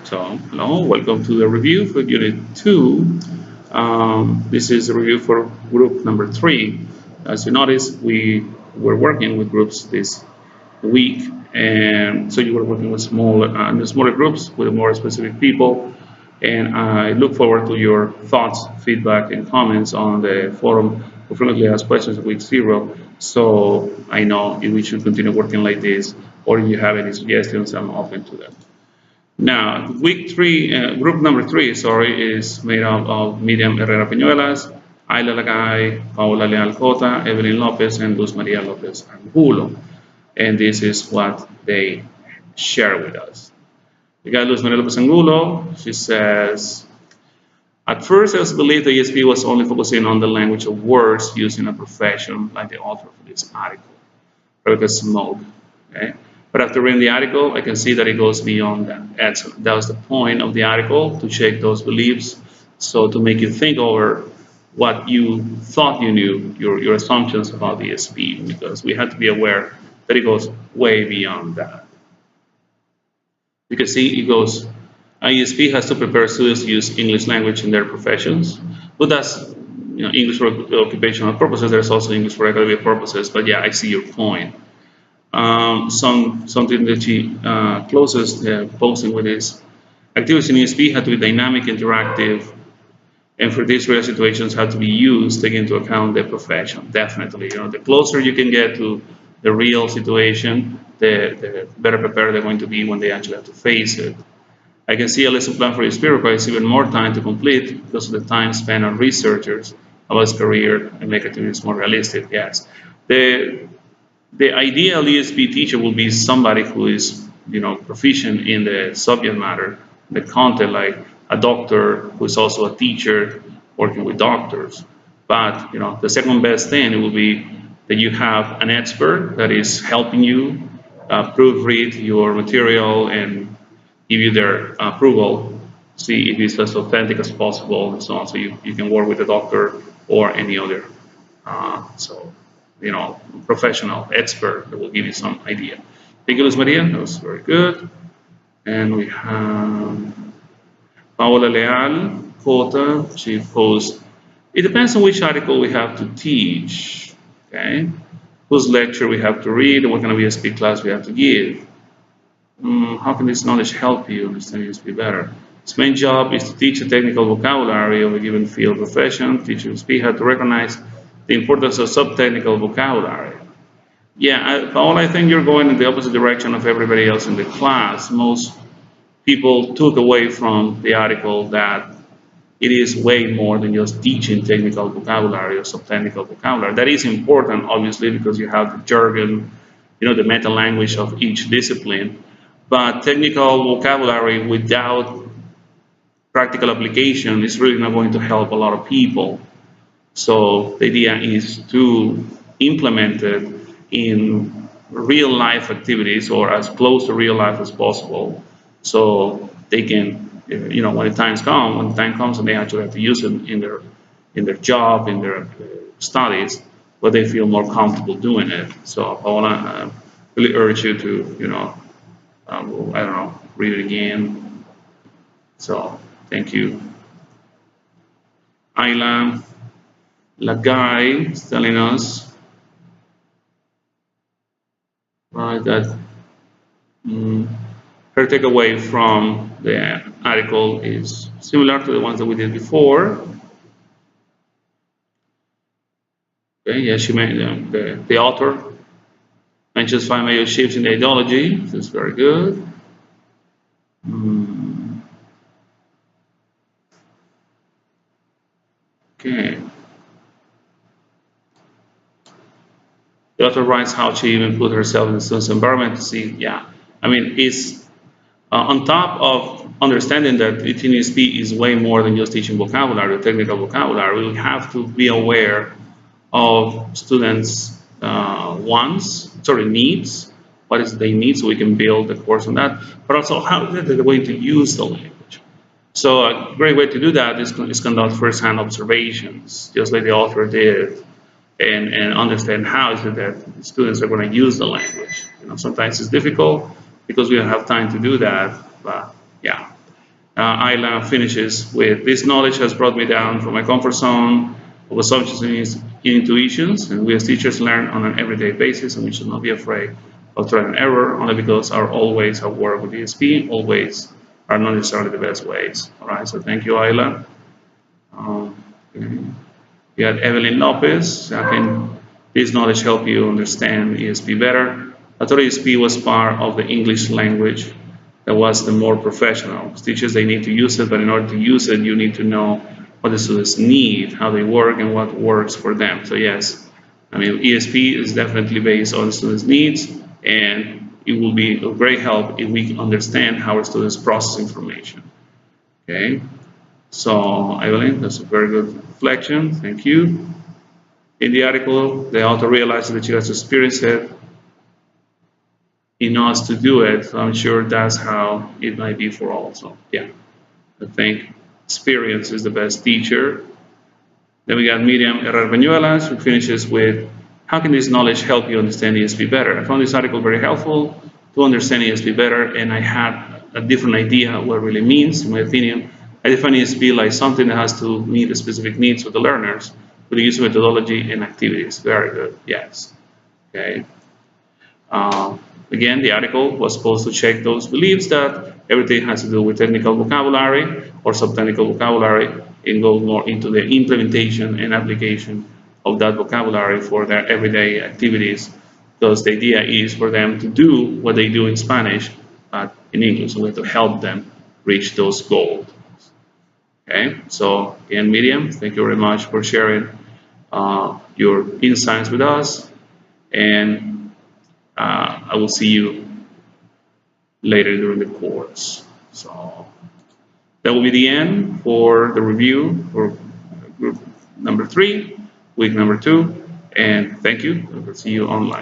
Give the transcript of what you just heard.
So, hello, welcome to the review for Unit 2. This is a review for group number 3. As you notice, we were working with groups this week, and so you were working with smaller groups with more specific people. And I look forward to your thoughts, feedback, and comments on the forum for frequently asked questions of week 0. So I know if we should continue working like this, or if you have any suggestions, I'm open to them. Now, group number 3, sorry, is made up of Miriam Herrera Peñuelas, Ayla Lagay, Paola Leal Cota, Evelyn Lopez, and Luz Maria Lopez Angulo. And this is what they share with us. We got Luz Maria Lopez Angulo. She says, at first, I was believed the ESP was only focusing on the language of words used in a profession, like the author for this article, Rebecca Smoke. Okay? But after reading the article, I can see that it goes beyond that. Excellent. That was the point of the article, to shake those beliefs, so to make you think over what you thought you knew, your assumptions about the ESP, because we have to be aware that it goes way beyond that. You can see it goes, IESP has to prepare students to use English language in their professions, but that's English for occupational purposes. There's also English for academic purposes, but yeah, I see your point. Something that she closes the posting with is, activities in ESP have to be dynamic, interactive, and for these real situations have to be used, taking into account the profession. Definitely, the closer you can get to the real situation, the better prepared they're going to be when they actually have to face it. I can see a lesson plan for ESP requires even more time to complete because of the time spent on researchers about his career and make activities more realistic. Yes, the ideal ESP teacher will be somebody who is, proficient in the subject matter, the content, like a doctor who is also a teacher working with doctors. But, the second best thing will be that you have an expert that is helping you proofread your material and give you their approval, see if it's as authentic as possible, and so on. So you can work with a doctor or any other, professional expert that will give you some idea. Thank you, Luz Maria. That was very good. And we have Paola Leal Cota. She posed, it depends on which article we have to teach, okay? Whose lecture we have to read, and what kind of ESP class we have to give. How can this knowledge help you understand ESP better? Its main job is to teach a technical vocabulary of a given field profession. Teachers have to recognize the importance of sub-technical vocabulary. Yeah, Paul, I think you're going in the opposite direction of everybody else in the class. Most people took away from the article that it is way more than just teaching technical vocabulary or sub-technical vocabulary. That is important, obviously, because you have the jargon, the meta language of each discipline. But technical vocabulary without practical application is really not going to help a lot of people. So the idea is to implement it in real life activities, or as close to real life as possible, so they can, when the time comes and they actually have to use it in their job, in their studies, but they feel more comfortable doing it. So I want to really urge you to, read it again. So thank you. Ayla Lagay is telling us that her takeaway from the article is similar to the ones that we did before. Okay, yeah, she made the author mentions 5 major shifts in the ideology. This is very good. Okay. The author writes how she even put herself in the student's environment to see, it's on top of understanding that teaching ESP is way more than just teaching vocabulary, technical vocabulary. We have to be aware of students' needs. What is they need, so we can build the course on that. But also, how they're going to use the language. So a great way to do that is conduct first-hand observations, just like the author did, and understand how is it that students are going to use the language. Sometimes it's difficult because we don't have time to do that, but yeah. Ayla finishes with, this knowledge has brought me down from my comfort zone of assumptions and intuitions, and we as teachers learn on an everyday basis, and we should not be afraid of trial and error, only because our work with ESP always are not necessarily the best ways. All right, so thank you, Ayla. We had Evelyn Lopez. Can this knowledge help you understand ESP better? I thought ESP was part of the English language that was the more professional. Teachers, they need to use it, but in order to use it, you need to know what the students need, how they work, and what works for them. So yes, I mean, ESP is definitely based on students' needs, and it will be a great help if we understand how our students process information. Okay, so Evelyn, that's a very good reflection. Thank you. In the article, the author realizes that she has experienced it. He knows to do it, so I'm sure that's how it might be for all. So yeah, I think experience is the best teacher. Then we got Miriam Herrera-Bañuelas, who finishes with, how can this knowledge help you understand ESP better? I found this article very helpful to understand ESP better, and I had a different idea what it really means, in my opinion. I define ESP like something that has to meet the specific needs of the learners with the use of methodology and activities. Very good, yes. Okay. Again, the article was supposed to check those beliefs that everything has to do with technical vocabulary or subtechnical vocabulary and go more into the implementation and application of that vocabulary for their everyday activities, because the idea is for them to do what they do in Spanish, but in English. So we have to help them reach those goals. Okay, so again, Miriam, thank you very much for sharing your insights with us, and I will see you later during the course. So that will be the end for the review for group number 3, week number 2, and thank you. I will see you online.